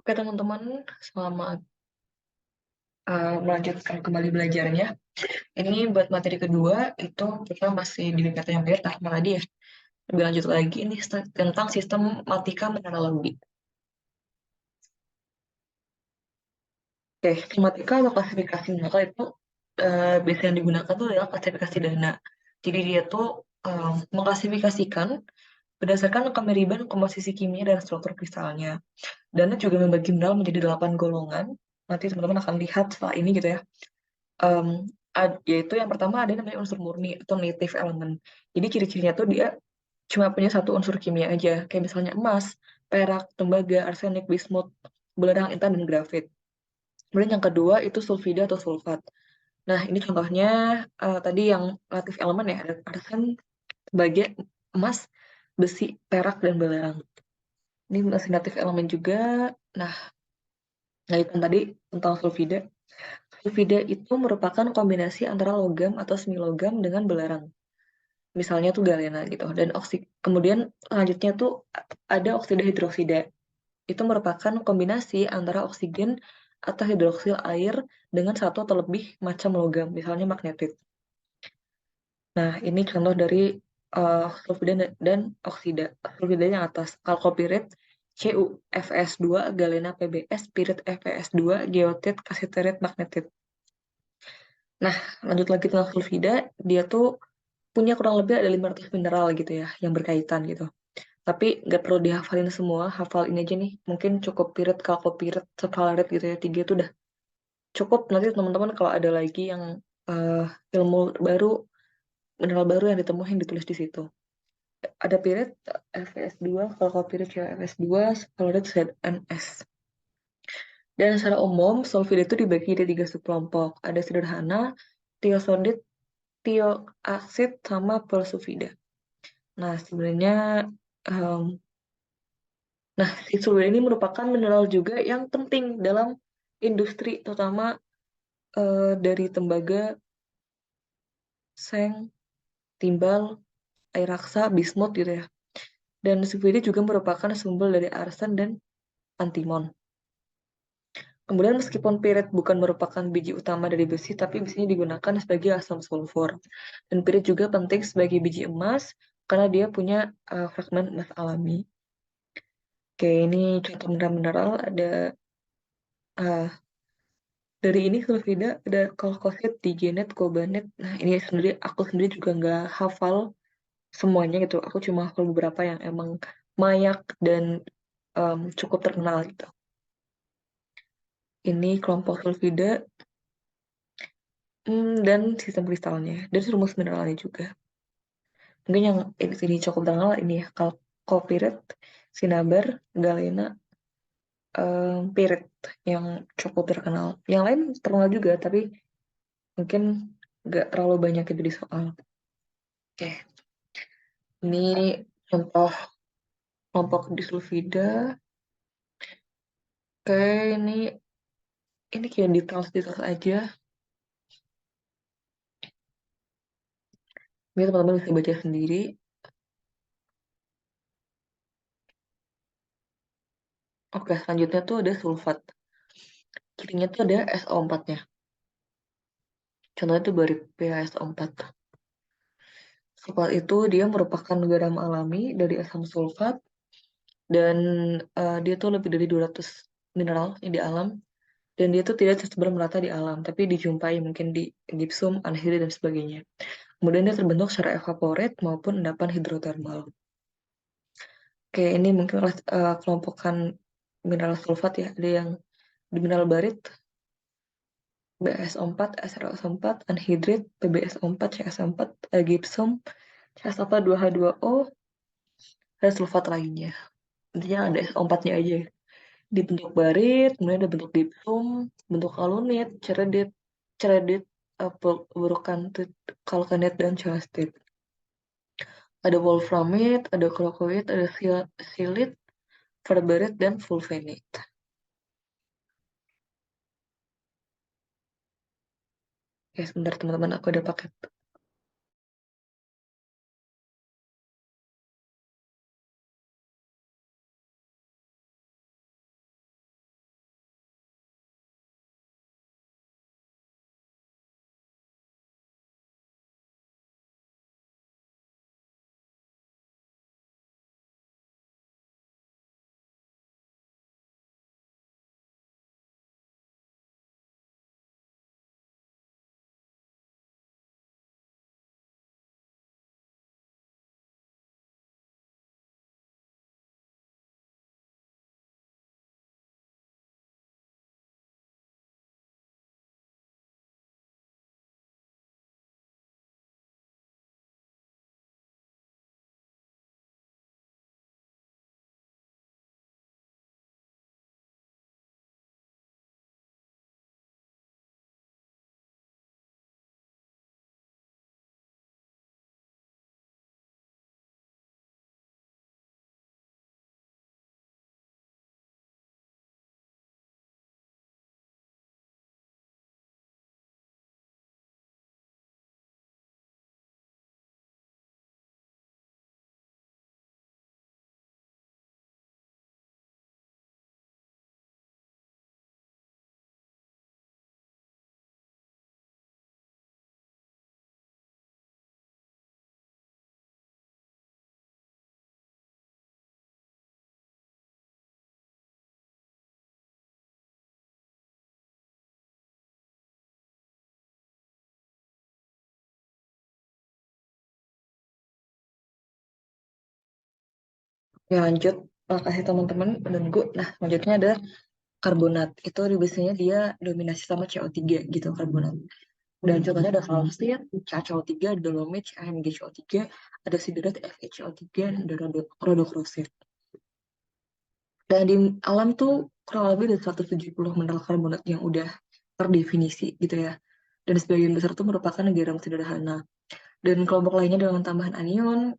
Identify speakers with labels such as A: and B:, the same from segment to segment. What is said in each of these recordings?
A: Oke teman-teman, selamat melanjutkan kembali belajarnya. Ini buat materi kedua, itu kita masih di PPT yang beta, tadi ya. Lebih lanjut lagi, ini tentang sistem matematika mineralogi. Oke, matematika atau klasifikasi mineral itu biasanya digunakan tuh adalah klasifikasi dana. Jadi dia tuh mengklasifikasikan berdasarkan kemiriban komposisi kimia dan struktur kristalnya. Dana juga membagi mineral menjadi 8 golongan. Nanti teman-teman akan lihat setelah ini gitu ya. Em, yaitu yang pertama ada namanya unsur murni atau native element. Jadi ciri-cirinya tuh dia cuma punya satu unsur kimia aja, kayak misalnya emas, perak, tembaga, arsenik, bismut, belerang, intan, dan grafit. Kemudian yang kedua itu sulfida atau sulfat. Nah, ini contohnya tadi yang native element ya, ada arsen, tembaga, emas, besi, perak, dan belerang. Ini masih native element juga. Nah, lanjutan tadi tentang sulfida. Sulfida itu merupakan kombinasi antara logam atau semilogam dengan belerang. Misalnya tuh galena gitu. Dan kemudian selanjutnya tuh ada oksida hidroksida. Itu merupakan kombinasi antara oksigen atau hidroksil air dengan satu atau lebih macam logam, misalnya magnetit. Nah, ini contoh dari sulfida dan oksida. Sulfida yang atas, kalkopirit, CuFs2, galena PbS, pirit FeS2, geotit, kasiterit, magnetit. Nah, lanjut lagi tentang sulfida, dia tuh punya kurang lebih ada 500 mineral gitu ya, yang berkaitan gitu. Tapi nggak perlu dihafalin semua, hafal ini aja nih. Mungkin cukup pirit, kalkopirit, sefalarit gitu ya, tiga itu udah cukup. Nanti teman-teman kalau ada lagi yang eh, ilmu baru, mineral baru yang ditemuin ditulis di situ. Ada pirit, Fs2, kalkopirit, CuFs2, sefalarit, ZnS. Dan secara umum, sulfida itu dibagi jadi tiga subkelompok. Ada sederhana, tiosodit, tioaksid, sama perosulfida. Nah, sebenarnya em, si sulfida ini merupakan mineral juga yang penting dalam industri, terutama dari tembaga, seng, timbal, air raksa, bismut gitu ya. Dan sulfida juga merupakan sumber dari arsen dan antimon. Kemudian meskipun pirit bukan merupakan biji utama dari besi, tapi biasanya digunakan sebagai asam sulfur. Dan pirit juga penting sebagai biji emas karena dia punya fragmen emas alami. Oke, ini contoh mineral-mineral ada uh, dari ini sulfida ada kolkosit, digenet, kobanet. Nah, ini sendiri aku sendiri juga nggak hafal semuanya gitu. Aku cuma hafal beberapa yang emang mayak dan cukup terkenal gitu. Ini kelompok sulfida dan sistem kristalnya dan rumus mineralnya juga. Mungkin yang ini cukup terkenal ini ya, kalkopirit, sinabar, galena, pirit yang cukup terkenal. Yang lain terkenal juga, tapi mungkin nggak terlalu banyak itu di soal. Oke, ini contoh kelompok disulfida. Oke, ini kayak detail-detail aja. Ini teman-teman bisa baca sendiri. Oke, selanjutnya tuh ada sulfat. Cirinya tuh ada SO4-nya. Contohnya tuh dari PaSO4. Sulfat itu dia merupakan garam alami dari asam sulfat dan dia tuh lebih dari 200 mineral di alam dan dia tuh tidak tersebar merata di alam, tapi dijumpai mungkin di gipsum, anhidrit, dan sebagainya. Kemudian dia terbentuk secara evaporat maupun endapan hidrotermal. Oke, ini mungkin kelompokan mineral sulfat ya. Ada yang di mineral barit, BsO4, SrO4, anhidrit, PbSO4, CsO4, gipsum, CsO2H2O, dan sulfat lainnya. Intinya ada SO4-nya aja. Di bentuk barit, kemudian ada bentuk gipsum, bentuk alunit, ceredit, ceredit, vulcanit, kalkanit, dan celastit. Ada wolframit, ada krokoid, ada silit, ferberit, dan vulvenit. Ya, sebentar teman-teman, aku ada paket. Ya lanjut, makasih teman-teman menunggu. Nah, selanjutnya ada karbonat. Itu biasanya dia dominasi sama CO3 gitu, karbonat. Dan contohnya ada kalsit, CaCO3, dolomit, CaMgCO3, ada siderat, FeCO3, dan ada rhodochrosite. Dan di alam tuh kurang lebih ada 170 mineral karbonat yang udah terdefinisi gitu ya. Dan sebagian besar itu merupakan garam sederhana. Dan kelompok lainnya dengan tambahan anion,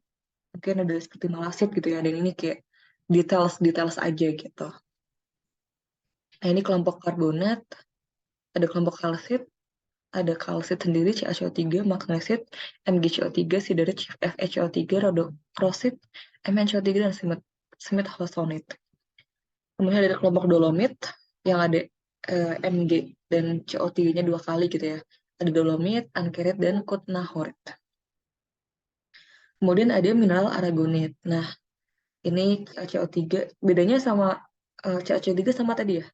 A: mungkin ada seperti malasit gitu ya. Dan ini kayak details-details aja gitu. Nah ini kelompok karbonat, ada kelompok kalsit, ada kalsit sendiri, CaCO3, magnesit, MgCO3, siderit, FeCO3, rhodochrosite, MnCO3, dan Smith Houstonite. Kemudian ada kelompok dolomit yang ada Mg dan CO3-nya dua kali gitu ya. Ada dolomit, ankerit, dan kutnahorit. Kemudian ada mineral aragonit. Nah, ini CaCO3, bedanya sama CaCO3 sama tadi ya.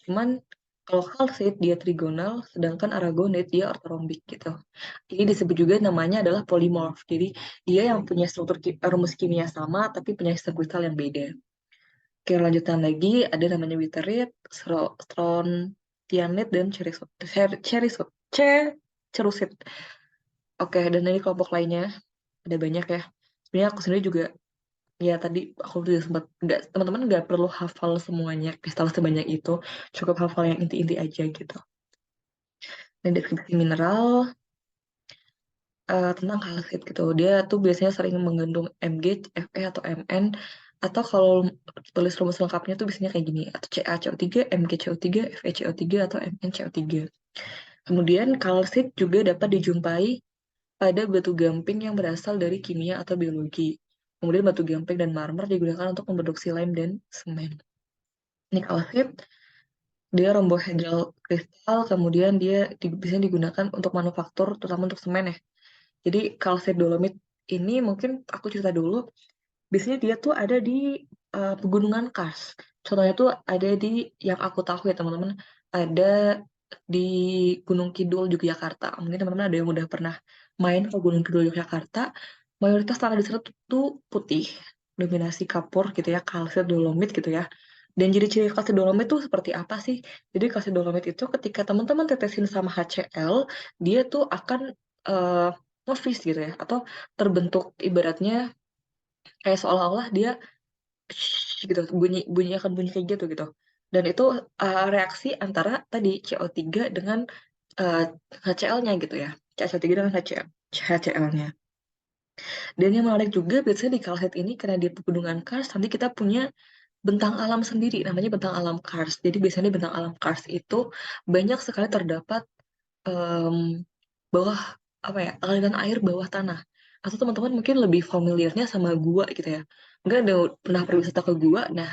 A: Cuman kalau kalsit dia trigonal, sedangkan aragonit dia ortorombik gitu. Ini disebut juga namanya adalah polymorph. Jadi dia yang punya struktur rumus kimia sama, tapi punya sistem kristal yang beda. Oke, lanjutan lagi ada namanya witerit, strontianit, dan cerusit. Oke, dan ini kelompok lainnya ada banyak ya. Sebenarnya aku sendiri juga ya tadi aku juga sempat nggak, teman-teman nggak perlu hafal semuanya kristal sebanyak itu, cukup hafal yang inti-inti aja gitu. Dan deskripsi mineral tentang kalsit gitu, dia tuh biasanya sering mengandung Mg, Fe atau Mn, atau kalau tulis rumus lengkapnya tuh biasanya kayak gini, atau CaCO3, MgCO3, FeCO3, atau MnCO3. Kemudian kalsit juga dapat dijumpai pada batu gamping yang berasal dari kimia atau biologi. Kemudian batu gamping dan marmer digunakan untuk memproduksi lem dan semen. Ini kalsit, dia rhombohedral kristal, kemudian dia biasanya digunakan untuk manufaktur, terutama untuk semen ya. Jadi kalsit dolomit ini mungkin aku cerita dulu. Biasanya dia tuh ada di pegunungan Kars. Contohnya tuh ada di yang aku tahu ya teman-teman, ada di Gunung Kidul Yogyakarta. Mungkin teman-teman ada yang udah pernah main ke Gunung Kidul Yogyakarta. Mayoritas tanah di sana tuh putih, dominasi kapur gitu ya, kalsit dolomit gitu ya. Dan ciri-ciri kalsit dolomit tuh seperti apa sih? Jadi kalsit dolomit itu ketika teman-teman tetesin sama HCl, dia tuh akan uh, nge-freeze gitu ya, atau terbentuk ibaratnya kayak seolah-olah dia gitu, bunyi bunyi akan bunyi kayak gitu. Dan itu reaksi antara tadi CO3 dengan uh, HCl-nya gitu ya. CO3 dengan HCl-nya. Dan yang menarik juga biasanya di kalsit ini karena di pegunungan Kars nanti kita punya bentang alam sendiri namanya bentang alam Kars. Jadi biasanya di bentang alam Kars itu banyak sekali terdapat em, bawah apa ya, aliran air bawah tanah. Atau teman-teman mungkin lebih familiarnya sama gua gitu ya. Enggak ada pernah berwisata ke gua. Nah,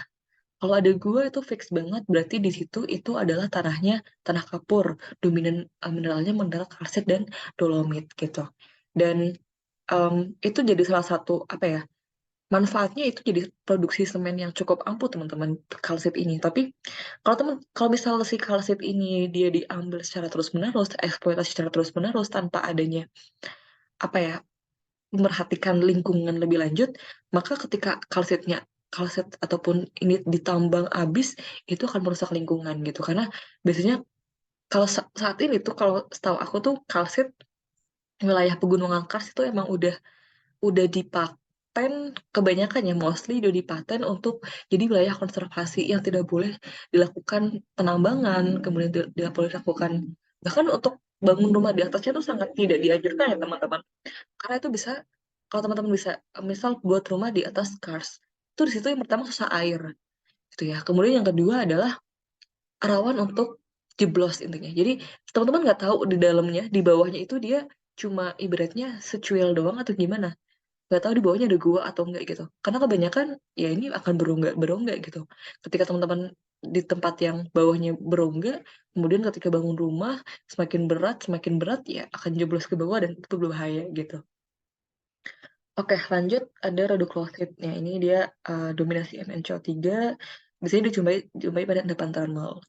A: kalau ada gua itu fix banget berarti di situ itu adalah tanahnya tanah kapur, dominan mineralnya mineral kalsit dan dolomit gitu. Dan em, itu jadi salah satu apa ya, manfaatnya itu jadi produksi semen yang cukup ampuh teman-teman kalsit ini. Tapi kalau misal si kalsit ini dia diambil secara terus-menerus, eksploitasi secara terus-menerus tanpa adanya apa ya, memerhatikan lingkungan lebih lanjut, maka ketika kalsit ataupun ini ditambang habis, itu akan merusak lingkungan gitu. Karena biasanya kalau saat ini tuh kalau setahu aku tuh kalsit wilayah pegunungan Kars itu emang udah dipaten, kebanyakan ya mostly udah dipaten untuk jadi wilayah konservasi yang tidak boleh dilakukan penambangan, kemudian tidak boleh dilakukan bahkan untuk bangun rumah di atasnya tuh sangat tidak dianjurkan ya teman-teman, karena itu bisa, kalau teman-teman bisa misal buat rumah di atas Kars, itu di situ yang pertama susah air gitu ya, kemudian yang kedua adalah rawan untuk jeblos intinya. Jadi teman-teman nggak tahu di dalamnya, di bawahnya itu dia cuma ibaratnya secuil doang atau gimana, nggak tahu di bawahnya ada gua atau enggak gitu, karena kebanyakan ya ini akan berongga berongga gitu ketika teman-teman di tempat yang bawahnya berongga, kemudian ketika bangun rumah semakin berat ya akan jeblos ke bawah dan itu berbahaya gitu. Oke, lanjut ada rhodochrosite. Ya, ini dia dominasi MnCO3, biasanya dijumpai pada endapan thermal.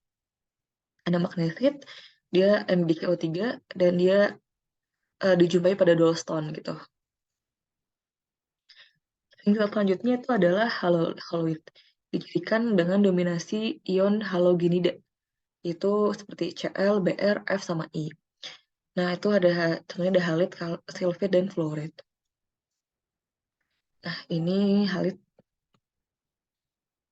A: Ada magnesit, dia MgCO3, dan dia dijumpai pada dolostone gitu. Mineral selanjutnya itu adalah haloid. Dijadikan dengan dominasi ion halogenida. Itu seperti Cl, Br, F, sama I. Nah, itu ada contohnya ada halid, silfit, dan fluorid. Nah, ini halid.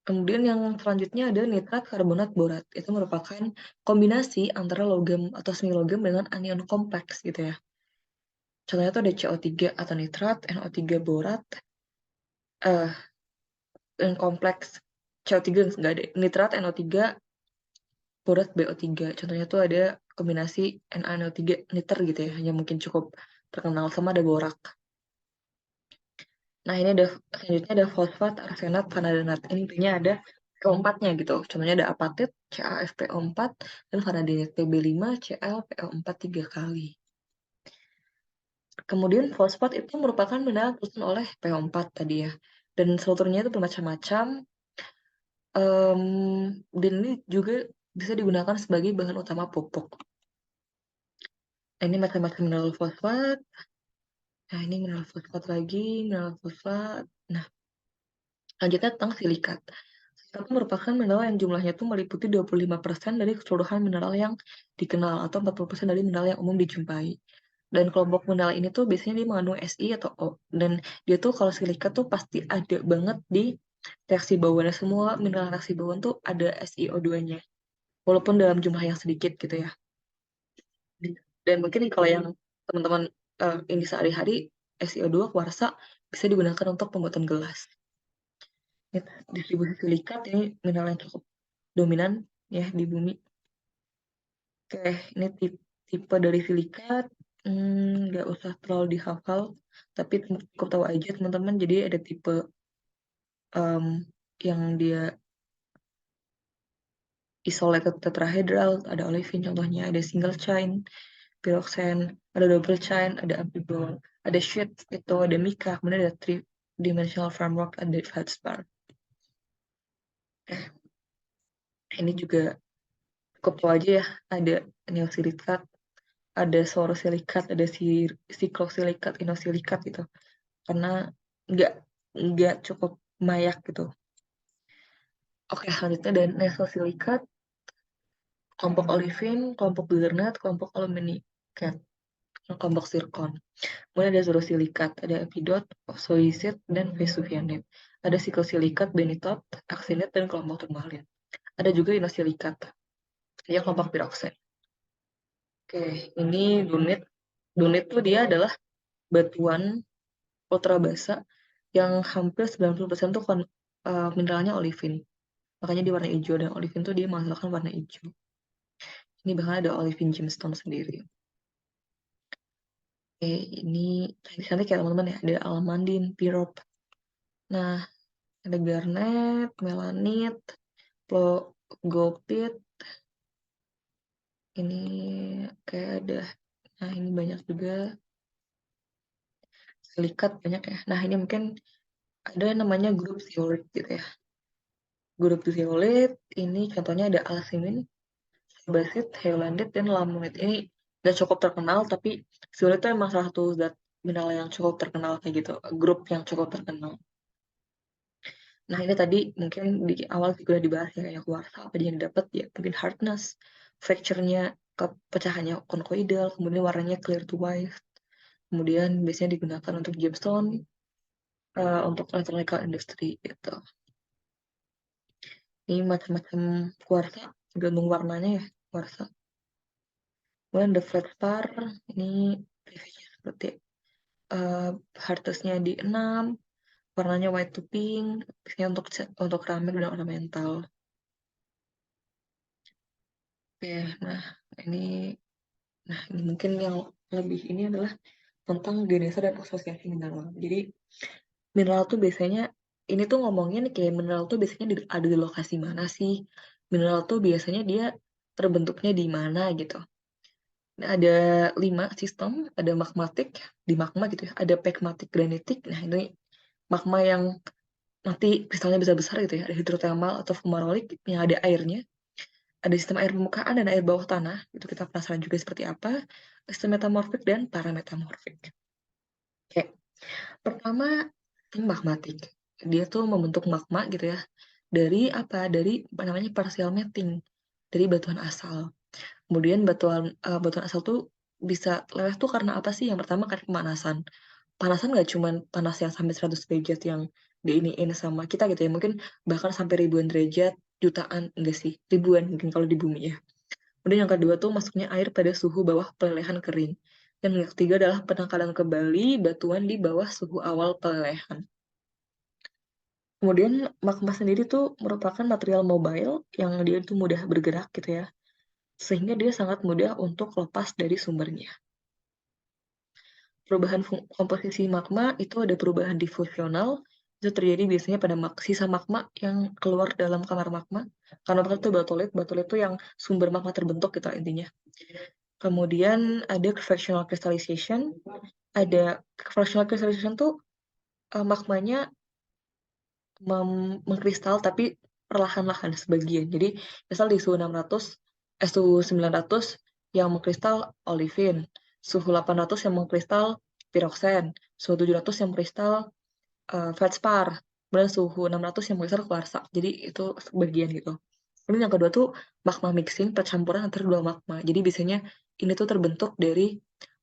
A: Kemudian yang selanjutnya ada nitrat karbonat borat. Itu merupakan kombinasi antara logam atau semi logam dengan anion kompleks gitu ya. Contohnya itu ada CO3 atau nitrat, NO3 borat, yang kompleks CO3 nggak ada, nitrat, NO3, borat, BO3. Contohnya tuh ada kombinasi NaNO3 niter gitu ya, yang mungkin cukup terkenal, sama ada borak. Nah, ini ada selanjutnya ada fosfat, arsenat, vanadenat. Ini intinya ada PO4-nya gitu. Contohnya ada apatit, CaFPO4, dan vanadinat Pb5, ClPO4 3 kali. Kemudian fosfat itu merupakan mineral yang tersusun oleh PO4 tadi ya. Dan strukturnya itu bermacam-macam. Dan ini juga bisa digunakan sebagai bahan utama pupuk. Nah, ini macam-macam mineral fosfat. Nah, ini mineral fosfat lagi, mineral fosfat. Nah, lanjutnya tentang silikat. Silikat itu merupakan mineral yang jumlahnya itu meliputi 25% dari keseluruhan mineral yang dikenal atau 40% dari mineral yang umum dijumpai. Dan kelompok mineral ini tuh biasanya dia mengandung Si atau O. Dan dia tuh kalau silikat tuh pasti ada banget di reaksi bauan. Semua mineral reaksi bauan tuh ada SiO2-nya. Walaupun dalam jumlah yang sedikit gitu ya. Dan mungkin kalau yang teman-teman ini sehari-hari, SiO2 kuarsa bisa digunakan untuk pembuatan gelas. Distribusi silikat ini mineral yang cukup dominan ya di bumi. Oke, ini tipe dari silikat, nggak usah terlalu dihafal, tapi cukup tahu aja teman-teman. Jadi ada tipe yang dia isolated tetrahedral, ada olefin contohnya, ada single chain, piroxene, ada double chain, ada amphibol, ada sheet, itu ada mica, kemudian ada three dimensional framework, ada feldspar. Ini juga cukup tahu aja ya, ada neosilikat, ada sorosilikat, ada siklosilikat, inosilikat gitu. Karena nggak cukup mayak gitu. Oke, selanjutnya ada nesosilikat, kelompok olefin, kelompok garnet, kelompok aluminikat, kelompok zirkon. Kemudian ada zurosilikat, ada epidot, oxoisit, dan vesuvianit. Ada siklosilikat, benitot, aksinit, dan kelompok turmalin. Ada juga inosilikat, yang kelompok piroksen. Oke, ini dunit. Dunit tuh dia adalah batuan ultra basa yang hampir 90% tuh mineralnya olivin. Makanya di warna hijau, dan olivin tuh dia menghasilkan warna hijau. Ini bahkan ada olivin gemstone sendiri. Oke, ini cantik-cantik ya teman-teman ya. Ada almandin, pirop. Nah, ada garnet, melanit, plogopit. Ini kayak ada, nah ini banyak juga. Silikat banyak ya. Nah, ini mungkin ada namanya grup zeolite gitu ya. Grup zeolite ini contohnya ada alsimin, basit, hyaluronit, dan lamonit. Ini udah cukup terkenal, tapi zeolite itu emang salah satu zat mineral yang cukup terkenal kayak gitu, grup yang cukup terkenal. Nah, ini tadi mungkin di awal juga dibahas ya, kayak kuarsa apa yang didapat ya, mungkin hardness, fracture-nya, pecahannya konkoidal, kemudian warnanya clear to white. Kemudian biasanya digunakan untuk gemstone, untuk electronical industry gitu. Ini macam-macam kuarsa, tergantung warnanya ya, kuarsa. Kemudian the feldspar, ini previewnya seperti hardness-nya di 6, warnanya white to pink, biasanya untuk keramik dan ornamental. Oke, ini nah ini mungkin yang lebih ini adalah tentang genesa dan asosiasi mineral. Jadi mineral tuh biasanya ini tuh ngomongin kayak mineral tuh biasanya ada di lokasi mana sih? Mineral tuh biasanya dia terbentuknya di mana gitu. Nah, ada 5 sistem, ada magmatik di magma gitu ya, ada pegmatik granitik. Nah, ini magma yang nanti kristalnya besar-besar gitu ya, ada hidrotermal atau fumarolik yang ada airnya. Ada sistem air permukaan dan air bawah tanah, itu kita penasaran juga seperti apa. Sistem metamorfik dan parametamorfik. Oke, pertama sistem magmatik. Dia tuh membentuk magma gitu ya, dari apa, dari apa namanya, partial melting, dari batuan asal. Kemudian batuan asal tuh bisa leleh tuh karena apa sih? Yang pertama karena pemanasan. Panasan nggak cuman panas yang sampai 100 derajat yang diiniin sama kita gitu ya, mungkin bahkan sampai ribuan derajat, jutaan, enggak sih, ribuan mungkin kalau di bumi ya. Kemudian yang kedua tuh masuknya air pada suhu bawah pelelehan kering. Dan yang ketiga adalah penangkalan kembali batuan di bawah suhu awal pelelehan. Kemudian magma sendiri tuh merupakan material mobile yang dia tuh mudah bergerak gitu ya, sehingga dia sangat mudah untuk lepas dari sumbernya. Perubahan komposisi magma itu ada perubahan difusional, itu terjadi biasanya pada sisa magma yang keluar dalam kamar magma. Karena itu batolit itu yang sumber magma terbentuk gitu intinya. Kemudian ada fractional crystallization. Ada fractional crystallization tuh magmanya mengkristal tapi perlahan-lahan sebagian. Jadi misal di suhu 600, suhu 900 yang mengkristal olivin, suhu 800 yang mengkristal piroksen, suhu 700 yang mengkristal feldspar, kemudian suhu 600 yang mengkristal kuarsa. Jadi itu sebagian gitu. Kemudian yang kedua tuh magma mixing, percampuran antara dua magma. Jadi biasanya ini tuh terbentuk dari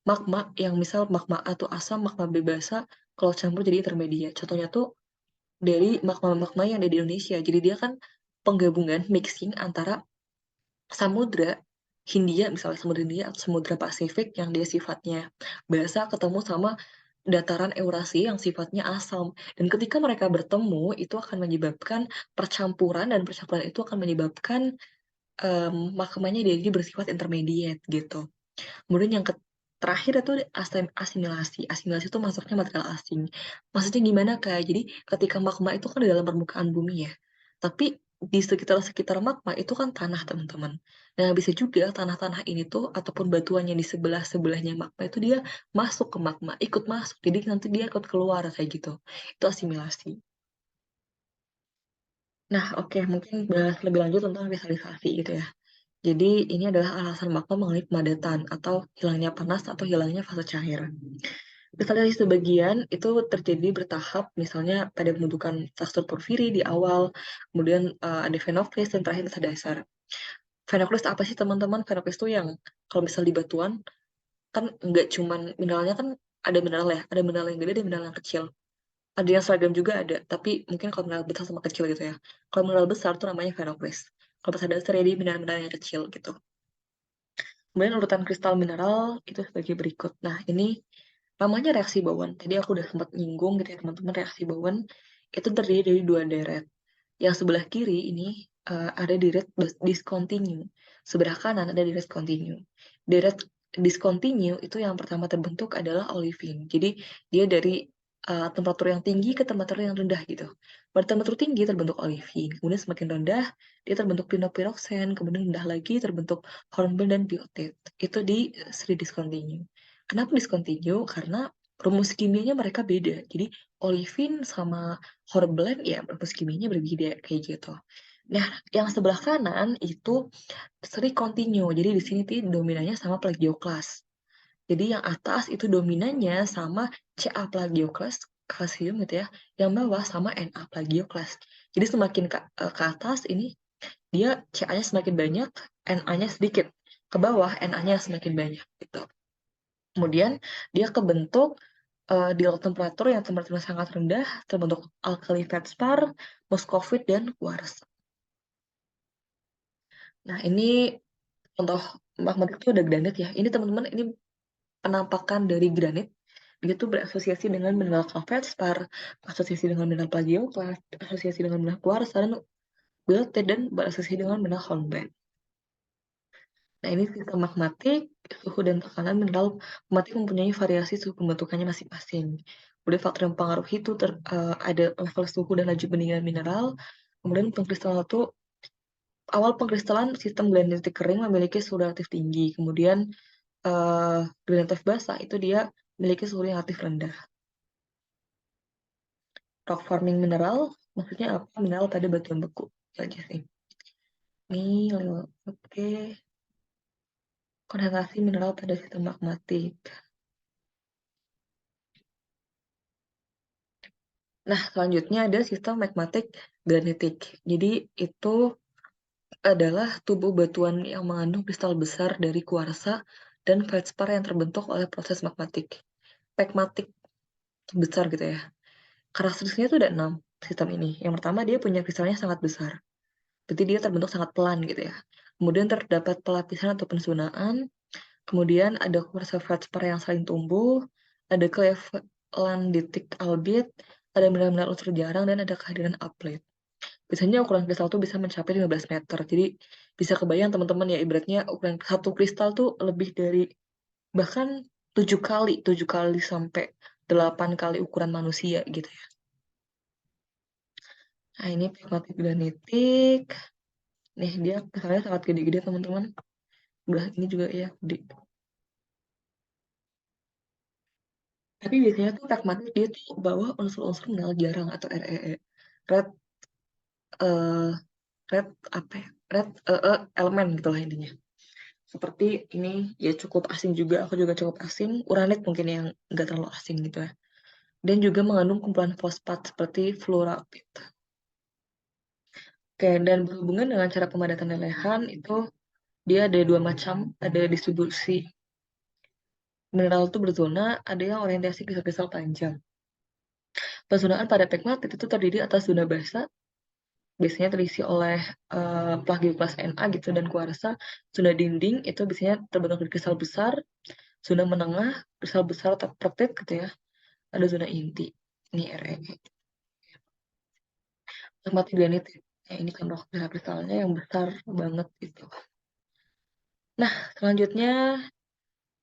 A: magma yang misal magma A tuh asam, magma B basa, kalau campur jadi intermediate. Contohnya tuh dari magma-magma yang ada di Indonesia. Jadi dia kan penggabungan mixing antara samudra Hindia, misalnya samudra Hindia atau samudra Pasifik yang dia sifatnya basa ketemu sama dataran Eurasia yang sifatnya asam. Dan ketika mereka bertemu, itu akan menyebabkan percampuran, dan percampuran itu akan menyebabkan magmanya jadi bersifat intermediate gitu. Kemudian yang terakhir itu asimilasi. Asimilasi itu masuknya material asing. Maksudnya gimana, Kak? Jadi ketika magma itu kan di dalam permukaan bumi ya. Tapi di sekitar-sekitar magma itu kan tanah, teman-teman. Nah, bisa juga tanah-tanah ini tuh ataupun batuannya di sebelah-sebelahnya magma itu dia masuk ke magma, ikut masuk. Jadi nanti dia ikut keluar kayak gitu. Itu asimilasi. Nah, oke, mungkin bahas lebih lanjut tentang kristalisasi gitu ya. Jadi ini adalah alasan magma mengalami pemadatan atau hilangnya panas atau hilangnya fase cair. Kristalisasi sebagian itu terjadi bertahap, misalnya pada pembentukan struktur porfiri di awal, kemudian ada phenoclase dan terakhir masa dasar. Phenoclase apa sih teman-teman? Phenoclase itu yang kalau misal di batuan kan nggak cuman mineralnya kan ada mineral ya, ada mineral yang gede, ada mineral yang kecil. Ada yang seragam juga ada, tapi mungkin kalau mineral besar sama kecil gitu ya. Kalau mineral besar tuh namanya phenoclase. Kalau pada dasar jadi mineral-mineral yang kecil gitu. Kemudian urutan kristal mineral itu sebagai berikut. Nah, ini namanya reaksi Bowen. Tadi aku udah sempat nyinggung gitu ya teman-teman, reaksi Bowen itu terdiri dari dua deret. Yang sebelah kiri ini ada deret discontinue. Sebelah kanan ada deret continue. Deret discontinue itu yang pertama terbentuk adalah olivine. Jadi dia dari temperatur yang tinggi ke temperatur yang rendah gitu. Pada temperatur tinggi terbentuk olivine, kemudian semakin rendah dia terbentuk pinopiroksen, kemudian rendah lagi terbentuk hornblende dan biotit. Itu di seri discontinue. Kenapa discontinue? Karena rumus kimianya mereka beda. Jadi olivin sama hornblende ya rumus kimianya berbeda kayak gitu. Nah, yang sebelah kanan itu seri continue. Jadi di sini tuh dominannya sama plagioklas. Jadi yang atas itu dominannya sama Ca plagioklas kalsium gitu ya. Yang bawah sama Na plagioklas. Jadi semakin ke atas ini dia Ca-nya semakin banyak, Na-nya sedikit. Ke bawah Na-nya semakin banyak gitu. Kemudian dia kebentuk di low temperatur yang temperaturnya sangat rendah, terbentuk alkali feldspar, muskovit, dan quartz. Nah, ini contoh magma itu udah granit ya. Ini teman-teman, ini penampakan dari granit. Dia tuh berasosiasi dengan mineral feldspar, asosiasi dengan mineral plagioklas, asosiasi dengan mineral quartz, dan biotit, dan berasosiasi dengan mineral hornblende. Nah, ini sistem magmatik, suhu dan tekanan mineral magmatik mempunyai variasi suhu pembentukannya masing-masing. Kemudian faktor yang mempengaruhi itu ada level suhu dan laju pendinginan mineral. Kemudian pengkristalan itu awal pengkristalan sistem granitik kering memiliki suhu relatif tinggi. Kemudian granitif basah itu dia memiliki suhu yang relatif rendah. Rock forming mineral maksudnya apa? Mineral pada batuan beku. Itu aja sih. Ini oke. Kondensasi mineral pada sistem magmatik. Nah, selanjutnya ada sistem magmatik granitik. Jadi itu adalah tubuh batuan yang mengandung kristal besar dari kuarsa dan feldspar yang terbentuk oleh proses magmatik. Magmatik besar gitu ya. Karakteristiknya itu ada 6 sistem ini. Yang pertama dia punya kristalnya sangat besar. Berarti dia terbentuk sangat pelan gitu ya. Kemudian terdapat pelapisan atau pensunaan. Kemudian ada kuarsa feldspar yang saling tumbuh. Ada clevelanditic albit. Ada mineral-mineral unsur jarang dan ada kehadiran uplate. Biasanya ukuran kristal tuh bisa mencapai 15 meter. Jadi bisa kebayang teman-teman ya ibaratnya ukuran satu kristal tuh lebih dari bahkan 7 kali sampai 8 kali ukuran manusia gitu ya. Nah ini pegmatik granitik. Nih dia kristalnya sangat gede-gede teman-teman. Udah ini juga ya gede. Tapi biasanya tuh pegmatik dia tuh bawa unsur-unsur mineral jarang atau REE. Red eh red apa ya? Red elemen gitu lah intinya. Seperti ini ya cukup asing juga, aku juga cukup asing. Uranit mungkin yang nggak terlalu asing gitu ya. Dan juga mengandung kumpulan fosfat seperti fluorapit. Oke, dan berhubungan dengan cara pemadatan lelehan itu dia ada 2 macam, ada distribusi mineral itu berzona, ada yang orientasi kristal-kristal panjang. Penzonaan pada pegmatit itu terdiri atas zona basal, biasanya terisi oleh plagioklas Na gitu dan kuarsa. Zona dinding itu biasanya terbentuk dari kristal besar. Zona menengah, kristal besar atau pertit gitu ya. Ada zona inti. Ini REE. Magmatik granitit. Ya, ini contoh kristalnya yang besar banget itu. Nah, selanjutnya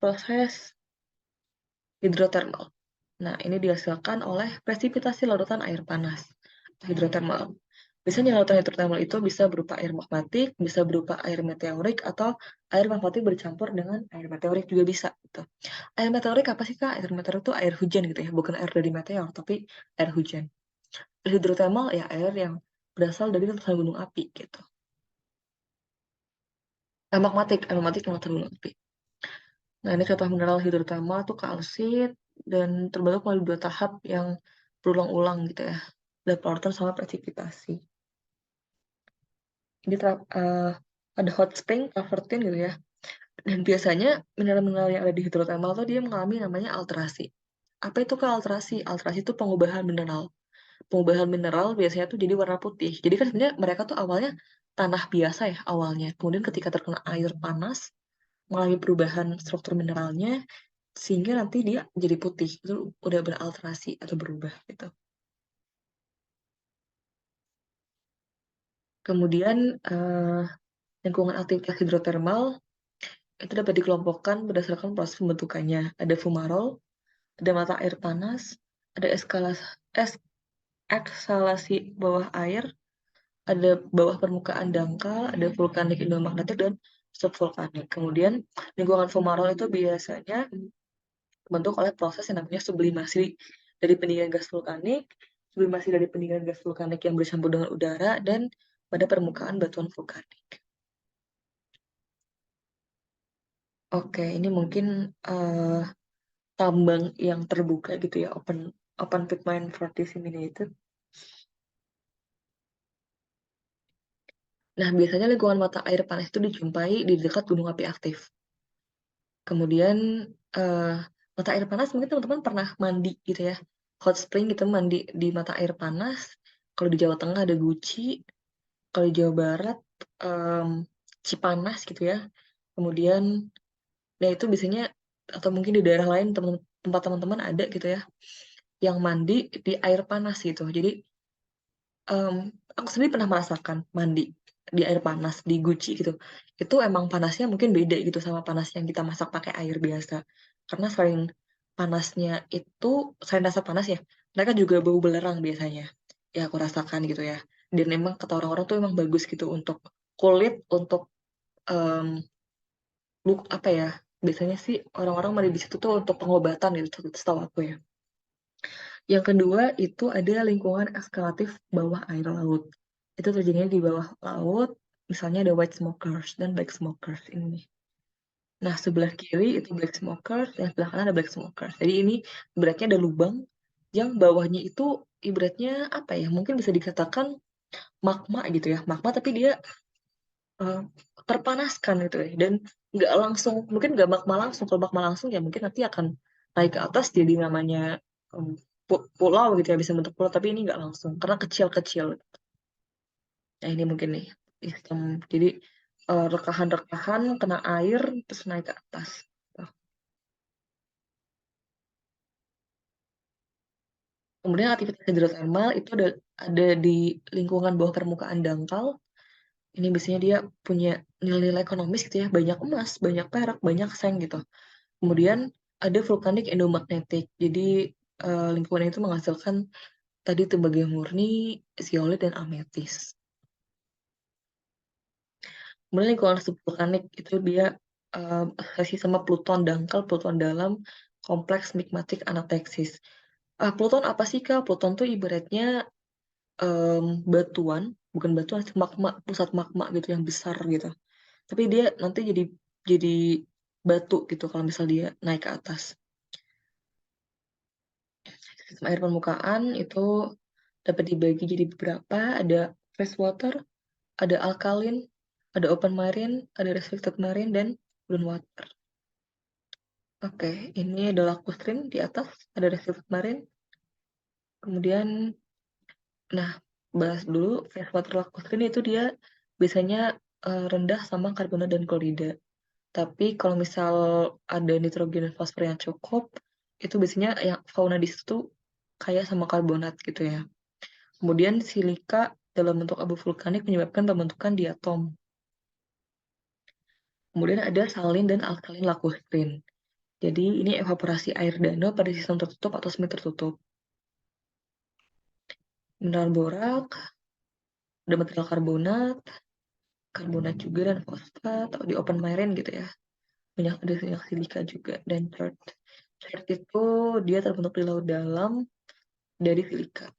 A: proses hidrotermal. Nah, ini dihasilkan oleh presipitasi larutan air panas, hidrotermal. Biasanya larutan hidrotermal itu bisa berupa air magmatik, bisa berupa air meteorik, atau air magmatik bercampur dengan air meteorik juga bisa. Gitu. Air meteorik apa sih Kak? Air meteorik itu air hujan gitu ya, bukan air dari meteor, tapi air hujan. Hidrotermal ya air yang berasal dari letusan gunung api gitu. Magmatik letusan gunung api. Nah, ini contoh mineral hidrotermal tuh kalsit dan terbentuk melalui 2 tahap yang berulang-ulang gitu ya. Ada pelarut sama presipitasi. Ini ada hot spring, travertin gitu ya. Dan biasanya mineral-mineral yang ada di hidrotermal tuh dia mengalami namanya alterasi. Apa itu ke alterasi? Alterasi itu pengubahan mineral. Pengubahan mineral biasanya tuh jadi warna putih. Jadi kan sebenarnya mereka tuh awalnya tanah biasa ya awalnya. Kemudian ketika terkena air panas, mengalami perubahan struktur mineralnya, sehingga nanti dia jadi putih. Itu udah beralterasi atau berubah gitu. Kemudian lingkungan aktivitas hidrotermal itu dapat dikelompokkan berdasarkan proses pembentukannya. Ada fumarol, ada mata air panas, ada eksalasi bawah air, ada bawah permukaan dangkal, ada vulkanik endomagnetik, dan subvulkanik. Kemudian lingkungan fumarol itu biasanya dibentuk oleh proses yang namanya sublimasi dari pendinginan gas vulkanik, sublimasi dari pendinginan gas vulkanik yang bercampur dengan udara, dan pada permukaan batuan vulkanik. Oke, ini mungkin tambang yang terbuka gitu ya, open pit mine for disseminated. Nah, biasanya lingkungan mata air panas itu dijumpai di dekat gunung api aktif. Kemudian uh, mata air panas mungkin teman-teman pernah mandi gitu ya, hot spring gitu mandi di mata air panas. Kalau di Jawa Tengah ada Guci, kalau di Jawa Barat um, Cipanas gitu ya. Kemudian, nah itu biasanya atau mungkin di daerah lain tempat teman-teman ada gitu ya, yang mandi di air panas gitu. Jadi um, aku sendiri pernah merasakan mandi di air panas di Guci gitu. Itu emang panasnya mungkin beda gitu sama panas yang kita masak pakai air biasa. Karena selain panasnya itu, selain rasa panas ya, mereka juga bau belerang biasanya. Ya aku rasakan gitu ya. Dan emang kata orang-orang tuh emang bagus gitu untuk kulit, untuk um, look apa ya? Biasanya sih orang-orang mandi di situ tuh untuk pengobatan gitu, setahu aku ya. Yang kedua itu ada lingkungan eskalatif bawah air laut. Itu terjadinya di bawah laut, misalnya ada white smokers dan black smokers ini. Nah, sebelah kiri itu black smokers, dan sebelah kanan ada black smokers. Jadi ini beratnya ada lubang, yang bawahnya itu ibaratnya apa ya, mungkin bisa dikatakan magma gitu ya, magma tapi dia Eee, terpanaskan gitu ya dan nggak langsung mungkin nggak magma langsung, kalau magma langsung ya mungkin nanti akan naik ke atas jadi namanya, mmm, pulau gitu ya, bisa bentuk pulau, tapi ini nggak langsung karena kecil-kecil. Nah ini mungkin nih sistem jadi, rekahan-rekahan kena air terus naik ke atas, gitu. Kemudian aktivitas hidrotermal itu ada di lingkungan bawah permukaan dangkal. Ini biasanya dia punya nilai-nilai ekonomis gitu ya, banyak emas, banyak perak, banyak seng gitu. Kemudian ada vulkanik endomagnetik. Jadi, lingkungan itu menghasilkan tadi tembaga murni, zeolit, dan ametis. Kemudian lingkungan subvulkanik itu dia, asosiasi sama pluton dangkal, pluton dalam, kompleks magmatik anakteksis. Pluton apa sih, Kak? Pluton tuh ibaratnya, batuan, bukan batuan sih, magma, pusat magma gitu yang besar gitu. Tapi dia nanti jadi batu gitu kalau misal dia naik ke atas. Sistem air permukaan itu dapat dibagi jadi beberapa, ada freshwater, ada alkaline, ada open marine, ada restricted marine, dan groundwater. Oke, ini ada lakustrine di atas, ada restricted marine. Kemudian, nah, bahas dulu freshwater lakustrine itu dia biasanya rendah sama karbonat dan klorida. Tapi kalau misal ada nitrogen dan fosfor yang cukup, itu biasanya yang fauna di situ kaya sama karbonat gitu ya. Kemudian silika dalam bentuk abu vulkanik menyebabkan pembentukan diatom. Kemudian ada salin dan alkalin lakustrine. Jadi ini evaporasi air danau pada sistem tertutup atau semi tertutup. Mineral borak, ada material karbonat, karbonat juga dan fosfat, atau di open marine gitu ya. Banyak ada banyak silika juga dan chert. Chert itu dia terbentuk di laut dalam dari silika.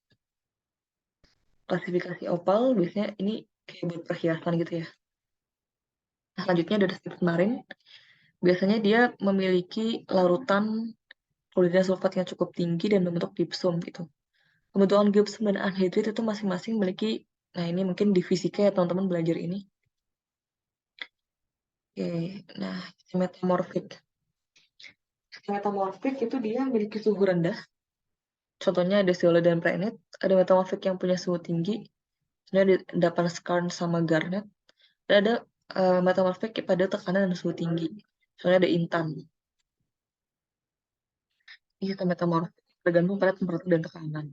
A: Klasifikasi opal biasanya ini kayak buat perhiasan gitu ya. Nah, selanjutnya ada sedikit marine. Biasanya dia memiliki larutan klorida sulfat yang cukup tinggi dan membentuk gypsum gitu. Pembentukan gypsum dan anhidrit itu masing-masing memiliki, nah ini mungkin di fisika ya teman-teman belajar ini. Oke, nah metamorfik. Metamorfik itu dia memiliki suhu rendah. Contohnya ada zeolite dan prehnit. Ada metamorfik yang punya suhu tinggi. Sebenarnya ada endapan skarn sama garnet. Dan ada metamorfik pada tekanan dan suhu tinggi. Soalnya ada intan. Ini sistem metamorfik tergantung pada temperatur dan tekanan.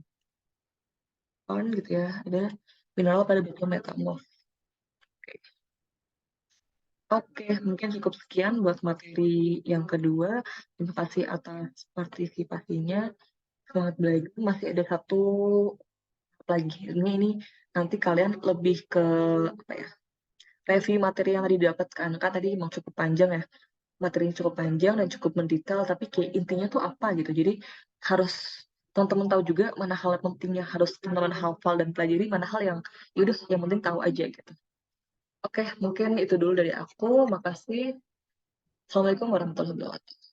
A: Kan gitu ya, ada mineral pada batu metamorf. Oke, mungkin cukup sekian buat materi yang kedua. Terima kasih atas partisipasinya. Semangat belajar. Masih ada satu lagi. Ini nanti kalian lebih ke apa ya? Review materi yang tadi didapatkan. Kan tadi emang cukup panjang ya. Materinya cukup panjang dan cukup mendetail, tapi kayak intinya tuh apa gitu. Jadi harus teman-teman tahu juga mana hal yang pentingnya harus teman-teman hafal dan pelajari, mana hal yang yaudah yang penting tahu aja gitu. Oke, mungkin itu dulu dari aku. Makasih. Assalamualaikum warahmatullahi wabarakatuh.